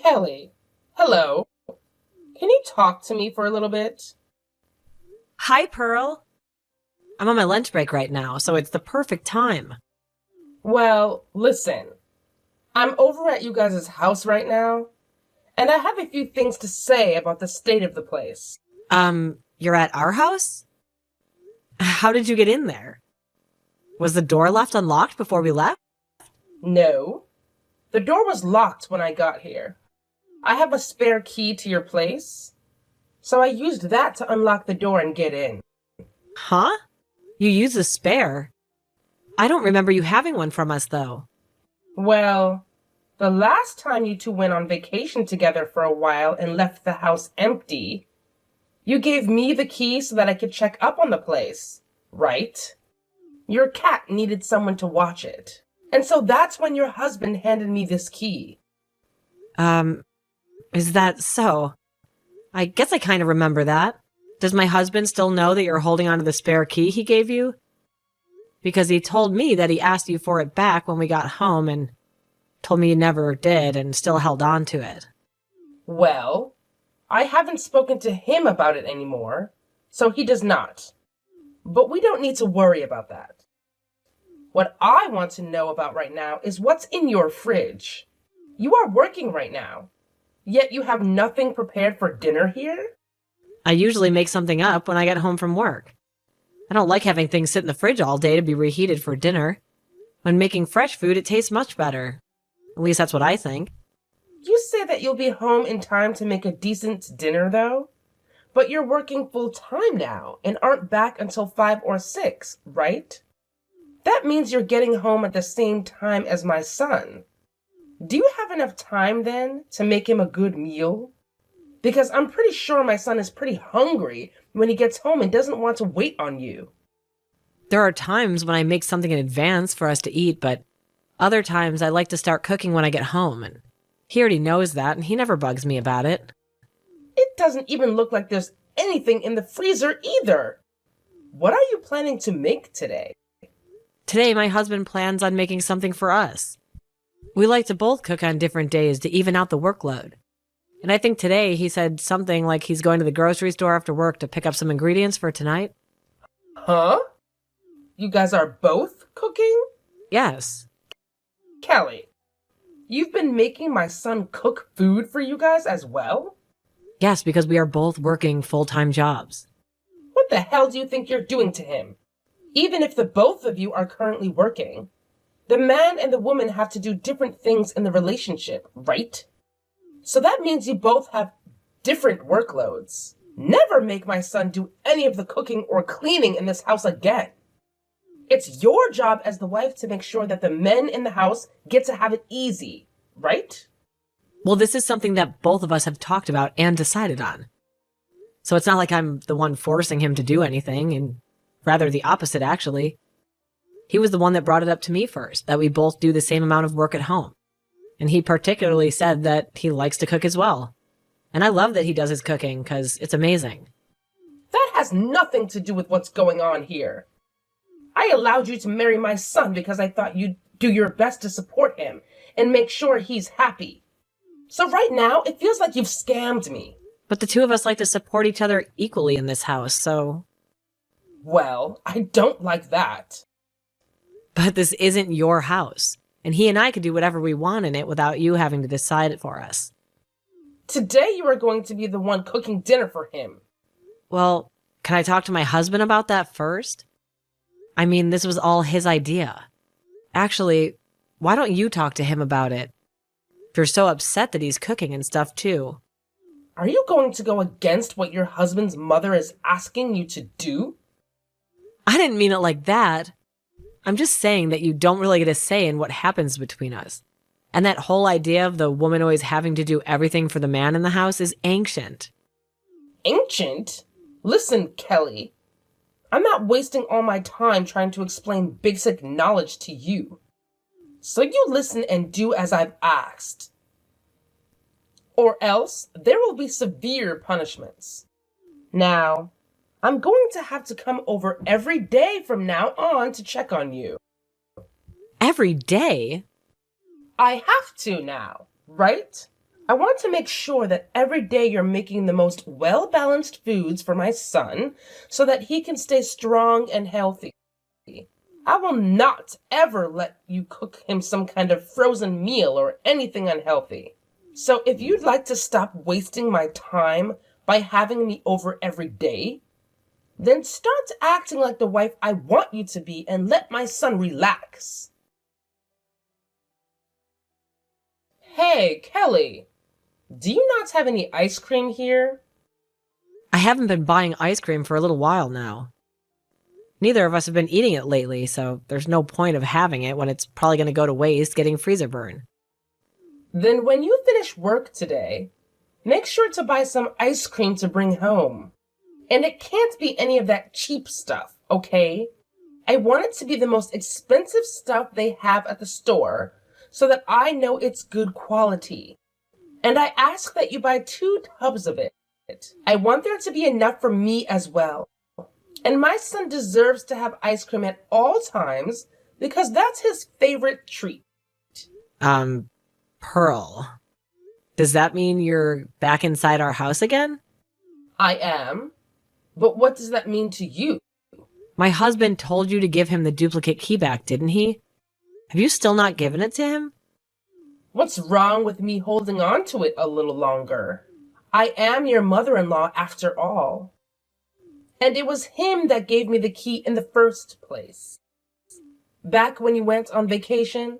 Kelly, hello. Can you talk to me for a little bit? Hi, Pearl. I'm on my lunch break right now, so it's the perfect time. Well, listen. I'm over at you guys' house right now, and I have a few things to say about the state of the place. You're at our house? How did you get in there? Was the door left unlocked before we left? No, the door was locked when I got here. I have a spare key to your place, so I used that to unlock the door and get in. Huh? You used a spare? I don't remember you having one from us, though. Well, the last time you two went on vacation together for a while and left the house empty, you gave me the key so that I could check up on the place, right? Your cat needed someone to watch it. And so that's when your husband handed me this key. Is that so? I guess I kind of remember that. Does my husband still know that you're holding onto the spare key he gave you? Because he told me that he asked you for it back when we got home and told me you never did and still held on to it. Well, I haven't spoken to him about it anymore, so he does not. But we don't need to worry about that. What I want to know about right now is what's in your fridge. You are working right now, yet you have nothing prepared for dinner here? I usually make something up when I get home from work. I don't like having things sit in the fridge all day to be reheated for dinner. When making fresh food, it tastes much better. At least that's what I think. You say that you'll be home in time to make a decent dinner, though? But you're working full-time now and aren't back until 5 or 6, right? That means you're getting home at the same time as my son. Do you have enough time, then, to make him a good meal? Because I'm pretty sure my son is pretty hungry when he gets home and doesn't want to wait on you. There are times when I make something in advance for us to eat, but other times I like to start cooking when I get home, and he already knows that, and he never bugs me about it. It doesn't even look like there's anything in the freezer either. What are you planning to make today? Today, my husband plans on making something for us. We like to both cook on different days to even out the workload. And I think today he said something like he's going to the grocery store after work to pick up some ingredients for tonight. Huh? You guys are both cooking? Yes. Kelly, you've been making my son cook food for you guys as well? Yes, because we are both working full-time jobs. What the hell do you think you're doing to him? Even if the both of you are currently working, the man and the woman have to do different things in the relationship, right? So that means you both have different workloads. Never make my son do any of the cooking or cleaning in this house again. It's your job as the wife to make sure that the men in the house get to have it easy, right? Well, this is something that both of us have talked about and decided on. So it's not like I'm the one forcing him to do anything, and rather the opposite, actually. He was the one that brought it up to me first, that we both do the same amount of work at home. And he particularly said that he likes to cook as well. And I love that he does his cooking, because it's amazing. That has nothing to do with what's going on here. I allowed you to marry my son because I thought you'd do your best to support him and make sure he's happy. So right now, it feels like you've scammed me. But the two of us like to support each other equally in this house, so... Well, I don't like that. But this isn't your house, and he and I could do whatever we want in it without you having to decide it for us. Today you are going to be the one cooking dinner for him. Well, can I talk to my husband about that first? I mean, this was all his idea. Actually, why don't you talk to him about it? If you're so upset that he's cooking and stuff too. Are you going to go against what your husband's mother is asking you to do? I didn't mean it like that. I'm just saying that you don't really get a say in what happens between us. And that whole idea of the woman always having to do everything for the man in the house is ancient. Ancient? Listen, Kelly. I'm not wasting all my time trying to explain basic knowledge to you. So you listen and do as I've asked. Or else there will be severe punishments. Now, I'm going to have to come over every day from now on to check on you. Every day? I have to now, right? I want to make sure that every day you're making the most well-balanced foods for my son so that he can stay strong and healthy. I will not ever let you cook him some kind of frozen meal or anything unhealthy. So if you'd like to stop wasting my time by having me over every day, then start acting like the wife I want you to be and let my son relax. Hey, Kelly, do you not have any ice cream here? I haven't been buying ice cream for a little while now. Neither of us have been eating it lately, so there's no point of having it when it's probably going to go to waste getting freezer burn. Then when you finish work today, make sure to buy some ice cream to bring home. And it can't be any of that cheap stuff, okay? I want it to be the most expensive stuff they have at the store so that I know it's good quality. And I ask that you buy 2 tubs of it. I want there to be enough for me as well. And my son deserves to have ice cream at all times because that's his favorite treat. Pearl. Does that mean you're back inside our house again? I am. But what does that mean to you? My husband told you to give him the duplicate key back, didn't he? Have you still not given it to him? What's wrong with me holding on to it a little longer? I am your mother-in-law after all. And it was him that gave me the key in the first place. Back when you went on vacation.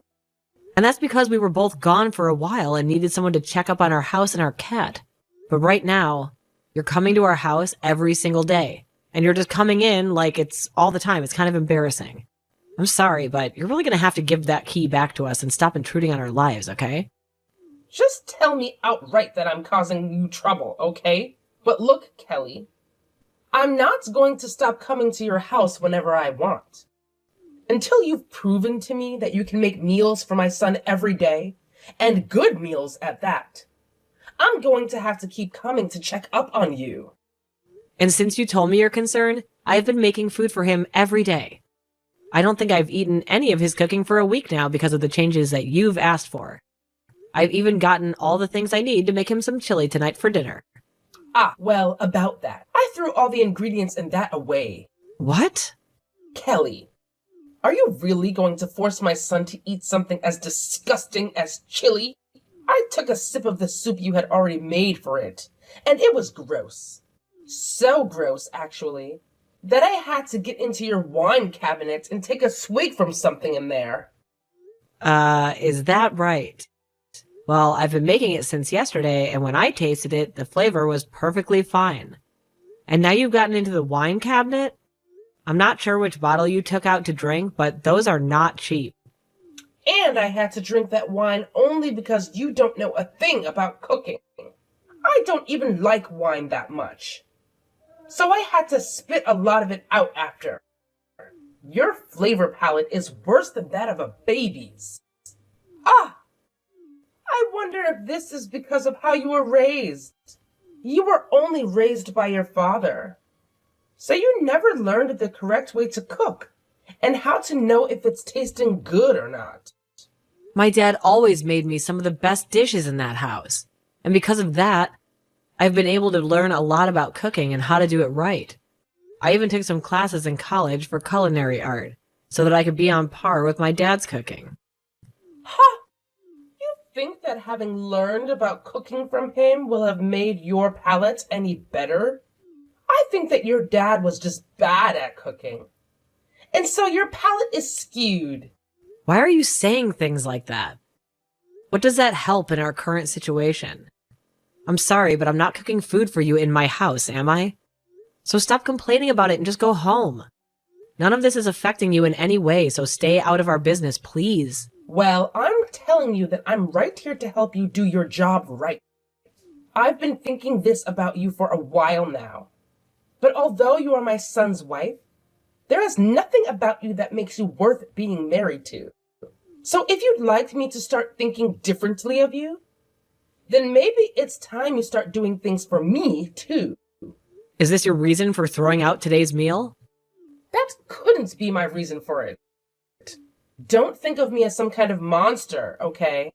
And that's because we were both gone for a while and needed someone to check up on our house and our cat. But right now, you're coming to our house every single day. And you're just coming in like it's all the time. It's kind of embarrassing. I'm sorry, but you're really going to have to give that key back to us and stop intruding on our lives, okay? Just tell me outright that I'm causing you trouble, okay? But look, Kelly, I'm not going to stop coming to your house whenever I want. Until you've proven to me that you can make meals for my son every day, and good meals at that, I'm going to have to keep coming to check up on you. And since you told me you're concerned, I've been making food for him every day. I don't think I've eaten any of his cooking for a week now because of the changes that you've asked for. I've even gotten all the things I need to make him some chili tonight for dinner. Ah, well, about that. I threw all the ingredients in that away. What? Kelly, are you really going to force my son to eat something as disgusting as chili? I took a sip of the soup you had already made for it, and it was gross. So gross, actually, that I had to get into your wine cabinet and take a swig from something in there. Is that right? Well, I've been making it since yesterday, and when I tasted it, the flavor was perfectly fine. And now you've gotten into the wine cabinet? I'm not sure which bottle you took out to drink, but those are not cheap. And I had to drink that wine only because you don't know a thing about cooking. I don't even like wine that much. So I had to spit a lot of it out after. Your flavor palette is worse than that of a baby's. Ah! I wonder if this is because of how you were raised. You were only raised by your father. So you never learned the correct way to cook and how to know if it's tasting good or not. My dad always made me some of the best dishes in that house. And because of that, I've been able to learn a lot about cooking and how to do it right. I even took some classes in college for culinary art so that I could be on par with my dad's cooking. Ha! You think that having learned about cooking from him will have made your palate any better? I think that your dad was just bad at cooking. And so your palate is skewed. Why are you saying things like that? What does that help in our current situation? I'm sorry, but I'm not cooking food for you in my house, am I? So stop complaining about it and just go home. None of this is affecting you in any way, so stay out of our business, please. Well, I'm telling you that I'm right here to help you do your job right. I've been thinking this about you for a while now. But although you are my son's wife, there is nothing about you that makes you worth being married to. So if you'd like me to start thinking differently of you, then maybe it's time you start doing things for me, too. Is this your reason for throwing out today's meal? That couldn't be my reason for it. Don't think of me as some kind of monster, okay?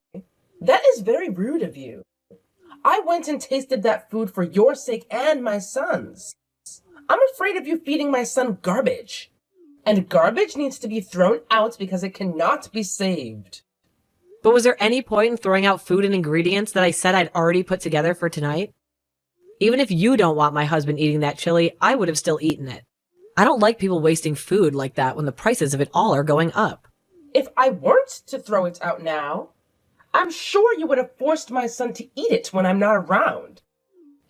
That is very rude of you. I went and tasted that food for your sake and my son's. I'm afraid of you feeding my son garbage. And garbage needs to be thrown out because it cannot be saved. But was there any point in throwing out food and ingredients that I said I'd already put together for tonight? Even if you don't want my husband eating that chili, I would have still eaten it. I don't like people wasting food like that when the prices of it all are going up. If I weren't to throw it out now, I'm sure you would have forced my son to eat it when I'm not around.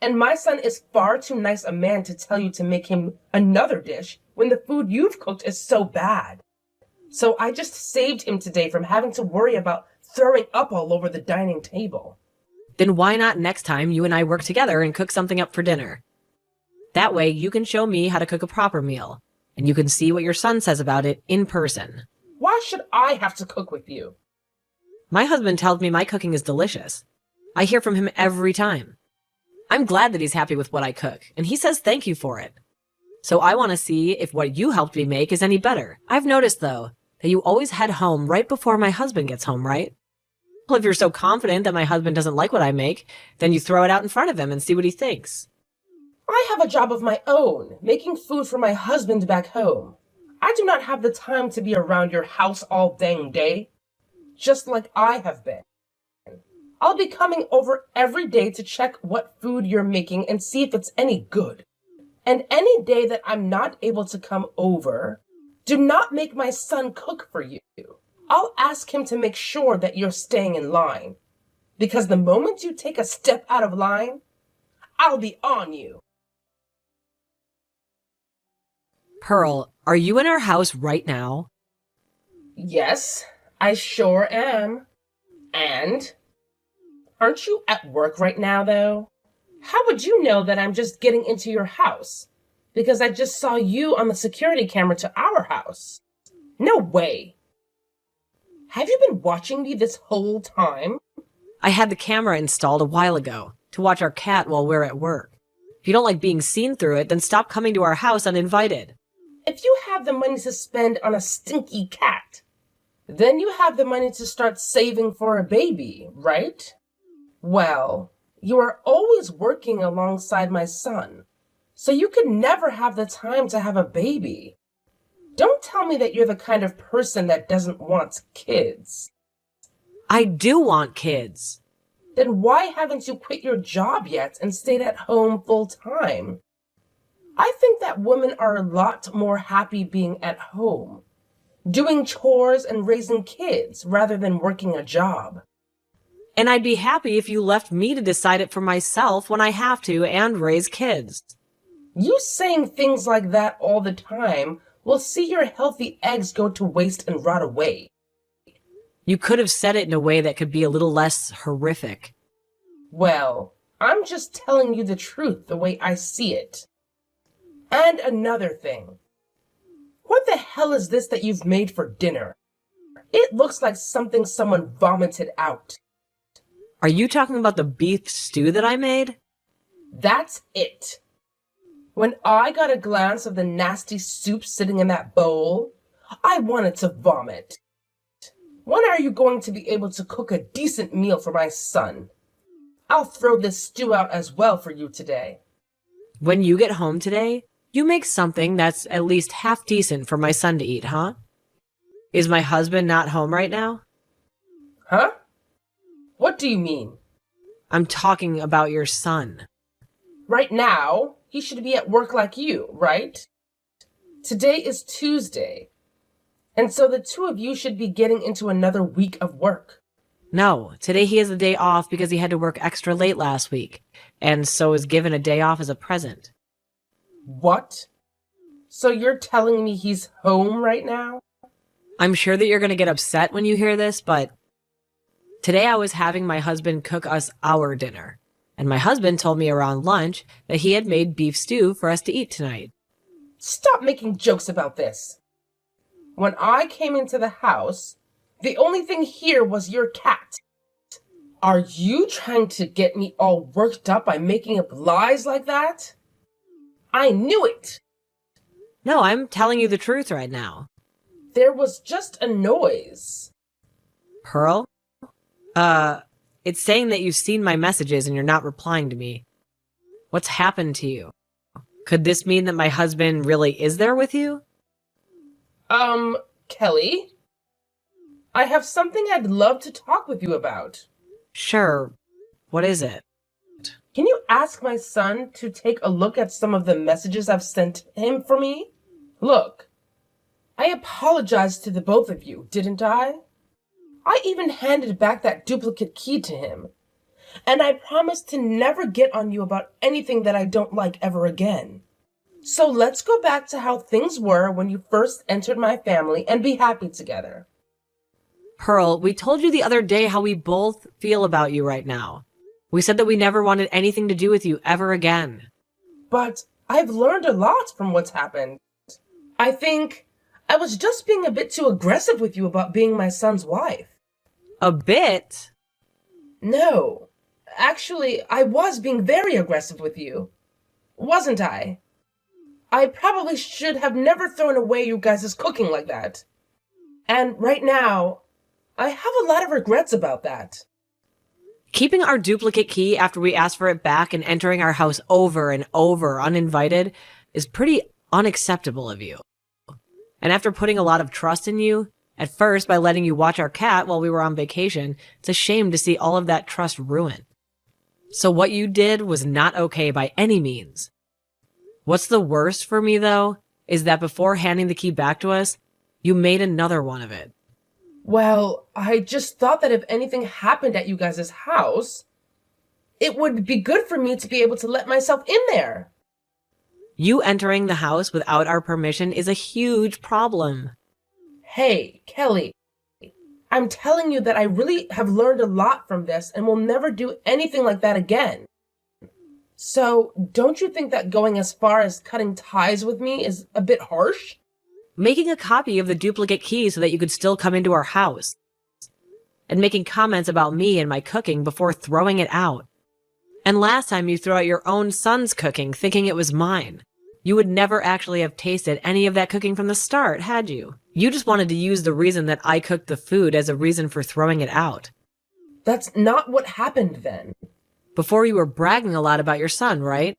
And my son is far too nice a man to tell you to make him another dish when the food you've cooked is so bad. So I just saved him today from having to worry about throwing up all over the dining table. Then why not next time you and I work together and cook something up for dinner? That way you can show me how to cook a proper meal, and you can see what your son says about it in person. Why should I have to cook with you? My husband tells me my cooking is delicious. I hear from him every time. I'm glad that he's happy with what I cook, and he says thank you for it. So I want to see if what you helped me make is any better. I've noticed, though, that you always head home right before my husband gets home, right? Well, if you're so confident that my husband doesn't like what I make, then you throw it out in front of him and see what he thinks. I have a job of my own, making food for my husband back home. I do not have the time to be around your house all dang day, just like I have been. I'll be coming over every day to check what food you're making and see if it's any good. And any day that I'm not able to come over, do not make my son cook for you. I'll ask him to make sure that you're staying in line. Because the moment you take a step out of line, I'll be on you. Pearl, are you in our house right now? Yes, I sure am. And? Aren't you at work right now, though? How would you know that I'm just getting into your house? Because I just saw you on the security camera to our house. No way. Have you been watching me this whole time? I had the camera installed a while ago to watch our cat while we're at work. If you don't like being seen through it, then stop coming to our house uninvited. If you have the money to spend on a stinky cat, then you have the money to start saving for a baby, right? Well, you are always working alongside my son, so you could never have the time to have a baby. Don't tell me that you're the kind of person that doesn't want kids. I do want kids. Then why haven't you quit your job yet and stayed at home full time? I think that women are a lot more happy being at home, doing chores and raising kids rather than working a job. And I'd be happy if you left me to decide it for myself when I have to and raise kids. You saying things like that all the time will see your healthy eggs go to waste and rot away. You could have said it in a way that could be a little less horrific. Well, I'm just telling you the truth the way I see it. And another thing. What the hell is this that you've made for dinner? It looks like something someone vomited out. Are you talking about the beef stew that I made? That's it. When I got a glance of the nasty soup sitting in that bowl, I wanted to vomit. When are you going to be able to cook a decent meal for my son? I'll throw this stew out as well for you today. When you get home today, you make something that's at least half decent for my son to eat, huh? Is my husband not home right now? Huh? What do you mean? I'm talking about your son. Right now, he should be at work like you, right? Today is Tuesday, and so the two of you should be getting into another week of work. No, today he has a day off because he had to work extra late last week, and so is given a day off as a present. What? So you're telling me he's home right now? I'm sure that you're going to get upset when you hear this, but today I was having my husband cook us our dinner, and my husband told me around lunch that he had made beef stew for us to eat tonight. Stop making jokes about this. When I came into the house, the only thing here was your cat. Are you trying to get me all worked up by making up lies like that? I knew it! No, I'm telling you the truth right now. There was just a noise. Pearl? It's saying that you've seen my messages and you're not replying to me. What's happened to you? Could this mean that my husband really is there with you? Kelly? I have something I'd love to talk with you about. Sure. What is it? Can you ask my son to take a look at some of the messages I've sent him for me? Look, I apologized to the both of you, didn't I? I even handed back that duplicate key to him. And I promised to never get on you about anything that I don't like ever again. So let's go back to how things were when you first entered my family and be happy together. Pearl, we told you the other day how we both feel about you right now. We said that we never wanted anything to do with you ever again. But I've learned a lot from what's happened. I think I was just being a bit too aggressive with you about being my son's wife. A bit? No. Actually, I was being very aggressive with you. Wasn't I? I probably should have never thrown away you guys' cooking like that. And right now, I have a lot of regrets about that. Keeping our duplicate key after we asked for it back and entering our house over and over uninvited is pretty unacceptable of you. And after putting a lot of trust in you, at first by letting you watch our cat while we were on vacation, it's a shame to see all of that trust ruined. So what you did was not okay by any means. What's the worst for me, though, is that before handing the key back to us, you made another one of it. Well, I just thought that if anything happened at you guys' house, it would be good for me to be able to let myself in there. You entering the house without our permission is a huge problem. Hey, Kelly, I'm telling you that I really have learned a lot from this and will never do anything like that again. So, don't you think that going as far as cutting ties with me is a bit harsh? Making a copy of the duplicate key so that you could still come into our house. And making comments about me and my cooking before throwing it out. And last time you threw out your own son's cooking thinking it was mine. You would never actually have tasted any of that cooking from the start, had you? You just wanted to use the reason that I cooked the food as a reason for throwing it out. That's not what happened then. Before you were bragging a lot about your son, right?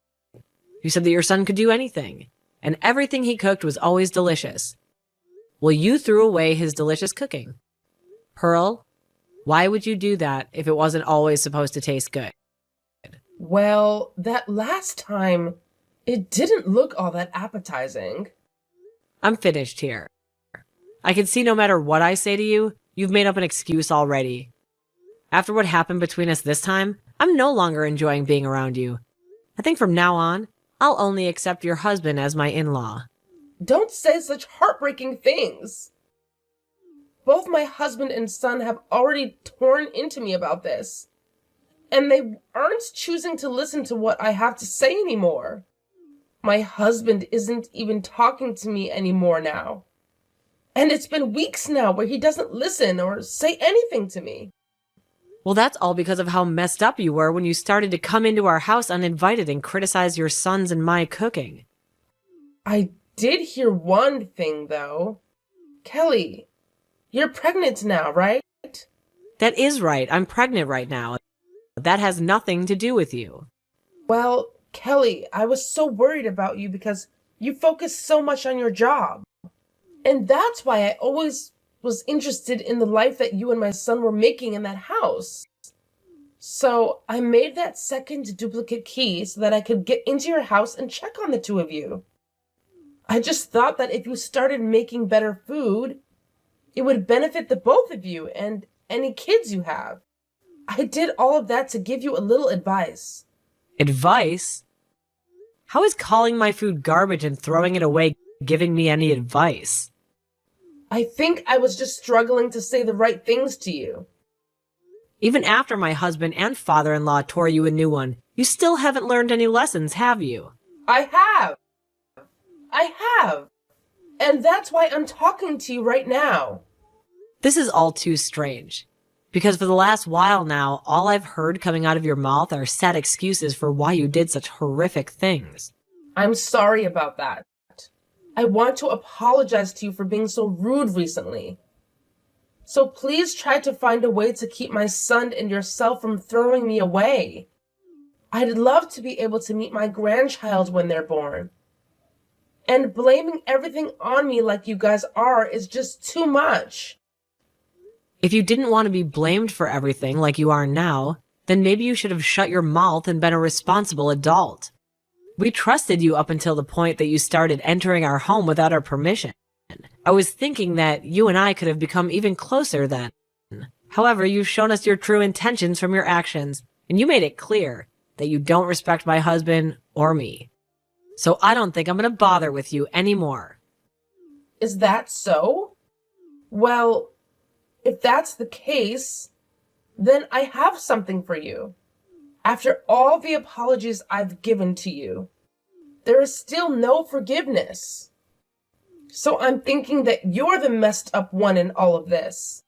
You said that your son could do anything, and everything he cooked was always delicious. Well, you threw away his delicious cooking. Pearl, why would you do that if it wasn't always supposed to taste good? Well, that last time, it didn't look all that appetizing. I'm finished here. I can see no matter what I say to you, you've made up an excuse already. After what happened between us this time, I'm no longer enjoying being around you. I think from now on, I'll only accept your husband as my in-law. Don't say such heartbreaking things. Both my husband and son have already torn into me about this. And they aren't choosing to listen to what I have to say anymore. My husband isn't even talking to me anymore now. And it's been weeks now where he doesn't listen or say anything to me. Well, that's all because of how messed up you were when you started to come into our house uninvited and criticize your son's and my cooking. I did hear one thing, though. Kelly, you're pregnant now, right? That is right. I'm pregnant right now. That has nothing to do with you. Well, Kelly, I was so worried about you because you focus so much on your job. And that's why I always was interested in the life that you and my son were making in that house. So I made that second duplicate key so that I could get into your house and check on the two of you. I just thought that if you started making better food, it would benefit the both of you and any kids you have. I did all of that to give you a little advice. Advice? How is calling my food garbage and throwing it away giving me any advice? I think I was just struggling to say the right things to you. Even after my husband and father-in-law tore you a new one, you still haven't learned any lessons, have you? I have. And that's why I'm talking to you right now. This is all too strange. Because for the last while now, all I've heard coming out of your mouth are sad excuses for why you did such horrific things. I'm sorry about that. I want to apologize to you for being so rude recently. So please try to find a way to keep my son and yourself from throwing me away. I'd love to be able to meet my grandchild when they're born. And blaming everything on me like you guys are is just too much. If you didn't want to be blamed for everything like you are now, then maybe you should have shut your mouth and been a responsible adult. We trusted you up until the point that you started entering our home without our permission. I was thinking that you and I could have become even closer then. However, you've shown us your true intentions from your actions, and you made it clear that you don't respect my husband or me. So I don't think I'm going to bother with you anymore. Is that so? Well, if that's the case, then I have something for you. After all the apologies I've given to you, there is still no forgiveness. So I'm thinking that you're the messed up one in all of this.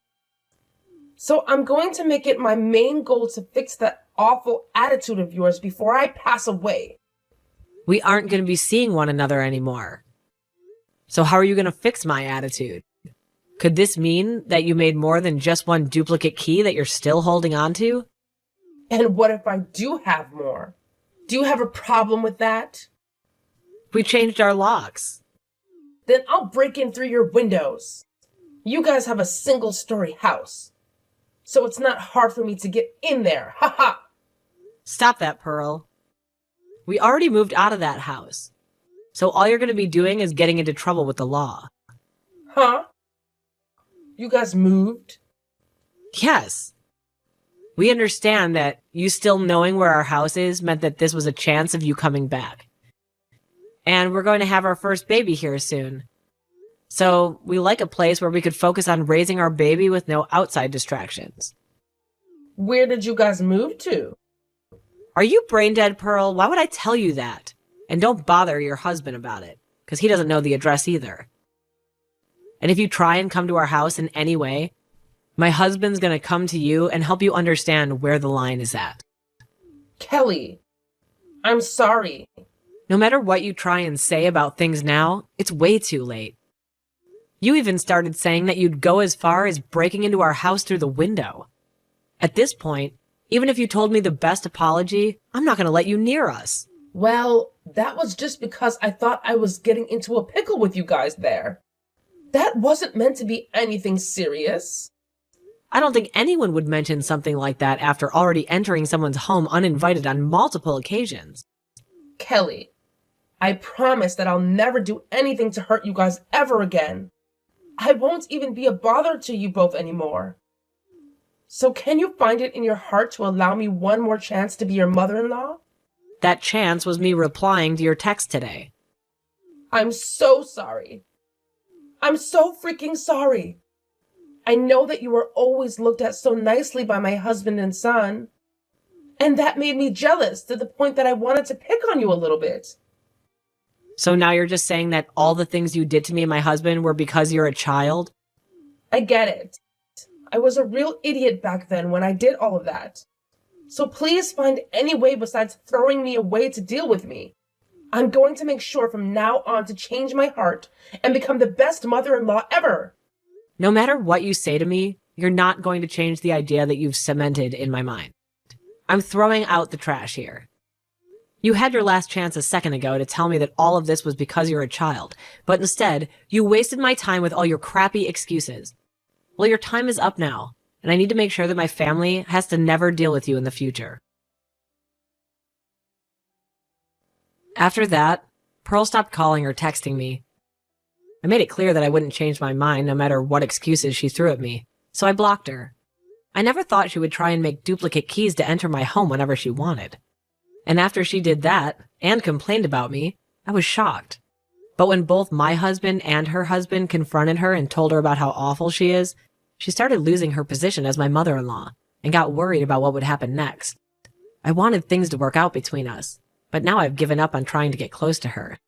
So I'm going to make it my main goal to fix that awful attitude of yours before I pass away. We aren't going to be seeing one another anymore. So how are you going to fix my attitude? Could this mean that you made more than just one duplicate key that you're still holding on to? And what if I do have more? Do you have a problem with that? We changed our locks. Then I'll break in through your windows. You guys have a single-story house, so it's not hard for me to get in there. Ha ha! Stop that, Pearl. We already moved out of that house. So all you're going to be doing is getting into trouble with the law. Huh? You guys moved? Yes. We understand that you still knowing where our house is meant that this was a chance of you coming back. And we're going to have our first baby here soon. So we like a place where we could focus on raising our baby with no outside distractions. Where did you guys move to? Are you brain dead, Pearl? Why would I tell you that? And don't bother your husband about it, because he doesn't know the address either. And if you try and come to our house in any way, my husband's going to come to you and help you understand where the line is at. Kelly, I'm sorry. No matter what you try and say about things now, it's way too late. You even started saying that you'd go as far as breaking into our house through the window. At this point, even if you told me the best apology, I'm not going to let you near us. Well, that was just because I thought I was getting into a pickle with you guys there. That wasn't meant to be anything serious. I don't think anyone would mention something like that after already entering someone's home uninvited on multiple occasions. Kelly, I promise that I'll never do anything to hurt you guys ever again. I won't even be a bother to you both anymore. So can you find it in your heart to allow me one more chance to be your mother-in-law? That chance was me replying to your text today. I'm so sorry. I'm so freaking sorry. I know that you were always looked at so nicely by my husband and son, and that made me jealous to the point that I wanted to pick on you a little bit. So now you're just saying that all the things you did to me and my husband were because you're a child? I get it. I was a real idiot back then when I did all of that. So please find any way besides throwing me away to deal with me. I'm going to make sure from now on to change my heart and become the best mother-in-law ever. No matter what you say to me, you're not going to change the idea that you've cemented in my mind. I'm throwing out the trash here. You had your last chance a second ago to tell me that all of this was because you're a child, but instead, you wasted my time with all your crappy excuses. Well, your time is up now, and I need to make sure that my family has to never deal with you in the future. After that, Pearl stopped calling or texting me. I made it clear that I wouldn't change my mind no matter what excuses she threw at me, so I blocked her. I never thought she would try and make duplicate keys to enter my home whenever she wanted. And after she did that, and complained about me, I was shocked. But when both my husband and her husband confronted her and told her about how awful she is, she started losing her position as my mother-in-law, and got worried about what would happen next. I wanted things to work out between us, but now I've given up on trying to get close to her.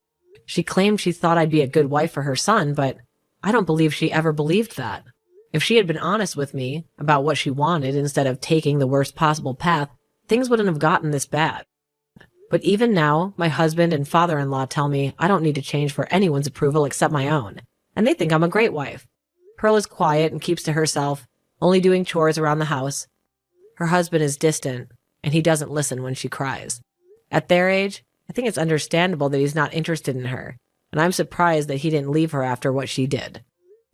She claimed she thought I'd be a good wife for her son, but I don't believe she ever believed that. If she had been honest with me about what she wanted instead of taking the worst possible path, things wouldn't have gotten this bad. But even now, my husband and father-in-law tell me I don't need to change for anyone's approval except my own, and they think I'm a great wife. Pearl is quiet and keeps to herself, only doing chores around the house. Her husband is distant, and he doesn't listen when she cries. At their age, I think it's understandable that he's not interested in her, and I'm surprised that he didn't leave her after what she did.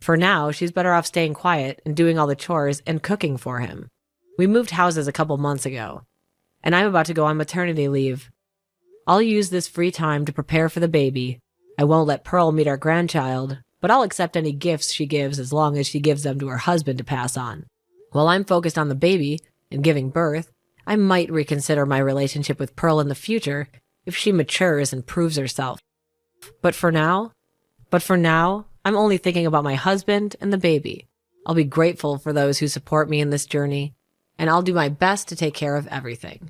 For now, she's better off staying quiet and doing all the chores and cooking for him. We moved houses a couple months ago, and I'm about to go on maternity leave. I'll use this free time to prepare for the baby. I won't let Pearl meet our grandchild, but I'll accept any gifts she gives as long as she gives them to her husband to pass on. While I'm focused on the baby and giving birth, I might reconsider my relationship with Pearl in the future if she matures and proves herself. But for now, I'm only thinking about my husband and the baby. I'll be grateful for those who support me in this journey, and I'll do my best to take care of everything.